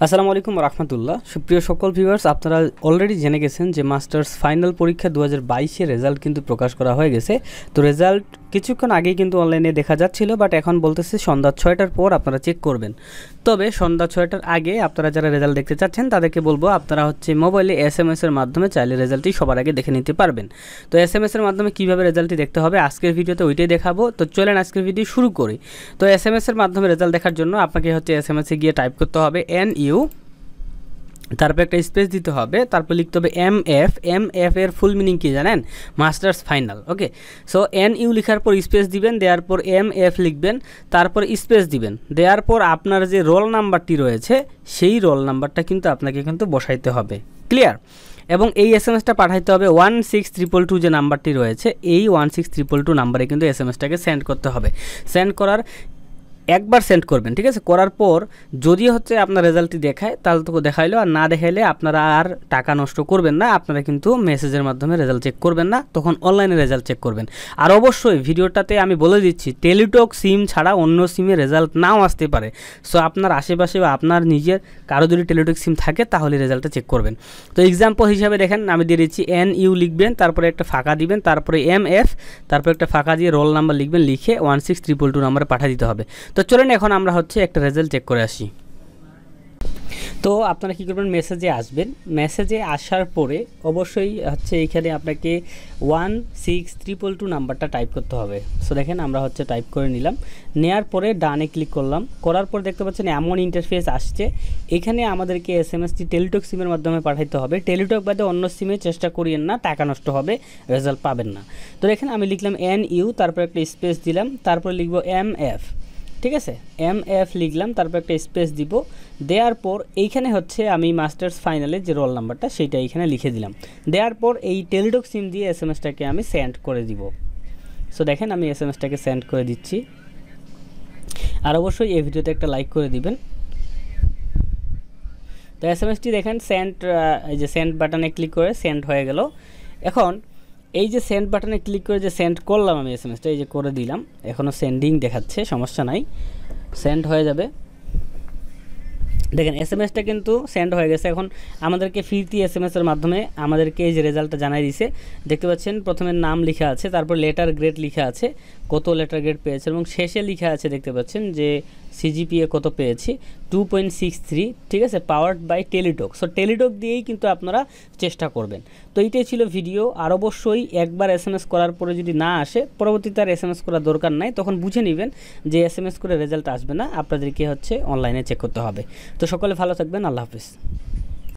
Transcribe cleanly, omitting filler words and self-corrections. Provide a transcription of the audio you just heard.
আসসালামু আলাইকুম রাহমাতুল্লাহ। সুপ্রিয় সকল ভিউয়ার্স, আপনারা অলরেডি জেনে গেছেন যে মাস্টার্স ফাইনাল পরীক্ষা 2022 রেজাল্ট কিন্তু প্রকাশ করা হয়ে গেছে। তো রেজাল্ট কিছুক্ষণ আগেই কিন্তু অনলাইনে দেখা যাচ্ছিল, বাট এখন বলতেছে সন্ধ্যা 6টার পর আপনারা চেক করবেন। তবে সন্ধ্যা 6টার আগে আপনারা যারা রেজাল্ট দেখতে চাচ্ছেন তাদেরকে বলবো আপনারা মোবাইলে SMS এর মাধ্যমে চাইলে রেজাল্টটি সবার আগে দেখে নিতে পারবেন। তো SMS এর মাধ্যমে কীভাবে রেজাল্টটি দেখতে হবে আজকের ভিডিওতে ওইটাই দেখাবো। তো চলেন আজকের ভিডিও শুরু করি। তো SMS এর মাধ্যমে রেজাল্ট দেখার জন্য আপনাকে SMS এ গিয়ে টাইপ করতে হবে NU, তারপর একটা স্পেস দিতে হবে, তারপর লিখতে হবে MF এর ফুল মিনিং কি জানেন? Masters final. Okay, so NU লেখার পর স্পেস দিবেন, দেওয়ার পর MF লিখবেন, তারপর স্পেস দিবেন, দেওয়ার পর আপনার যে রোল নাম্বারটি রয়েছে সেই রোল নাম্বারটা কিন্তু আপনাকে বসাইতে হবে। ক্লিয়ার? এবং এই SMS টা পাঠাইতে হবে 16222 যে নাম্বারটি রয়েছে এই 16222 নাম্বারে কিন্তু SMS-টাকে সেন্ড করতে হবে। সেন্ড করার একবার সেন্ড করবেন, ঠিক আছে? করার পর যদি আপনার রেজাল্টটি দেখায় তাহলে তো দেখাইলো, আর না দেখাইলে আপনারা আর টাকা নষ্ট করবেন না। আপনারা কিন্তু মেসেজের মাধ্যমে রেজাল্ট চেক করবেন না, তখন অনলাইনে রেজাল্ট চেক করবেন। আর অবশ্যই ভিডিওটাতে আমি বলে দিচ্ছি টেলিটক সিম ছাড়া অন্য সিমে রেজাল্ট নাও আসতে পারে। সো আপনার আশেপাশে বা আপনার নিজের কারো যদি টেলিটক সিম থাকে তাহলে রেজাল্টটা চেক করবেন। তো এক্সাম্পল হিসাবে দেখেন আমি দিয়ে দিচ্ছি NU লিখবেন, তারপরে একটা ফাঁকা দিবেন, তারপরে MF, তারপরে একটা ফাঁকা দিয়ে রোল নাম্বার লিখবেন, লিখে 16222 নাম্বারে পাঠিয়ে দিতে হবে। তো চলেন এখন আমরা একটা রেজাল্ট চেক করে আসি। তো আপনারা কী করবেন, মেসেজে আসবেন। মেসেজে আসার পরে অবশ্যই এইখানে আপনাকে 16322 নাম্বারটা টাইপ করতে হবে। সো দেখেন আমরা টাইপ করে নিলাম, নেওয়ার পরে ডানে ক্লিক করলাম। করার পর দেখতে পাচ্ছেন এমন ইন্টারফেস আসছে। এখানে আমাদেরকে SMS-টি টেলিটক সিমের মাধ্যমে পাঠাইতে হবে। টেলিটক বাদে অন্য সিমে চেষ্টা করিয়েন না, টাকা নষ্ট হবে, রেজাল্ট পাবেন না। তো দেখেন আমি লিখলাম NU, তারপর একটা স্পেস দিলাম, তারপর লিখব MF, ঠিক আছে? MF লিখলাম, তারপর একটা স্পেস দিব, দেওয়ার পর এইখানে আমি মাস্টার্স ফাইনালের যে রোল নাম্বারটা সেইটা এইখানে লিখে দিলাম। দেওয়ার পর এই টেলিটক সিম দিয়ে SMS-টাকে আমি সেন্ড করে দিব। সো দেখেন আমি SMS-টাকে সেন্ড করে দিচ্ছি। আর অবশ্যই এই ভিডিওতে একটা লাইক করে দিবেন। তো SMS-টি দেখেন সেন্ড, এই যে সেন্ড বাটনে ক্লিক করে সেন্ড হয়ে গেল। এখন এই যে সেন্ড বাটনে ক্লিক করে যে সেন্ড করলাম আমি SMS-টা, এই যে করে দিলাম, এখনও সেন্ডিং দেখাচ্ছে, সমস্যা নাই, সেন্ড হয়ে যাবে। দেখেন SMS-টা কিন্তু সেন্ড হয়ে গেছে। এখন আমাদেরকে ফিরতি SMS-এর মাধ্যমে আমাদেরকে এই যে রেজাল্টটা জানাই দিছে। দেখতে পাচ্ছেন প্রথমে নাম লেখা আছে, তারপর লেটার গ্রেড লেখা আছে, কত লেটার গ্রেড পেয়েছে, এবং শেষে লেখা আছে দেখতে পাচ্ছেন যে CGPA কত পেয়েছি, 2.63, ঠিক আছে? Powered by Teletalk. So Teletalk দিয়েই কিন্তু আপনারা চেষ্টা করবেন। তো এইটাই ছিল ভিডিও। আর অবশ্যই একবার SMS করার পরে যদি না আসে পরবর্তীতে আর SMS করার দরকার নাই, তখন বুঝে নেবেন যে SMS করে রেজাল্ট আসবে না, আপনাদেরকে অনলাইনে চেক করতে হবে। তো সকলে ভালো থাকবেন, আল্লাহ হাফিজ।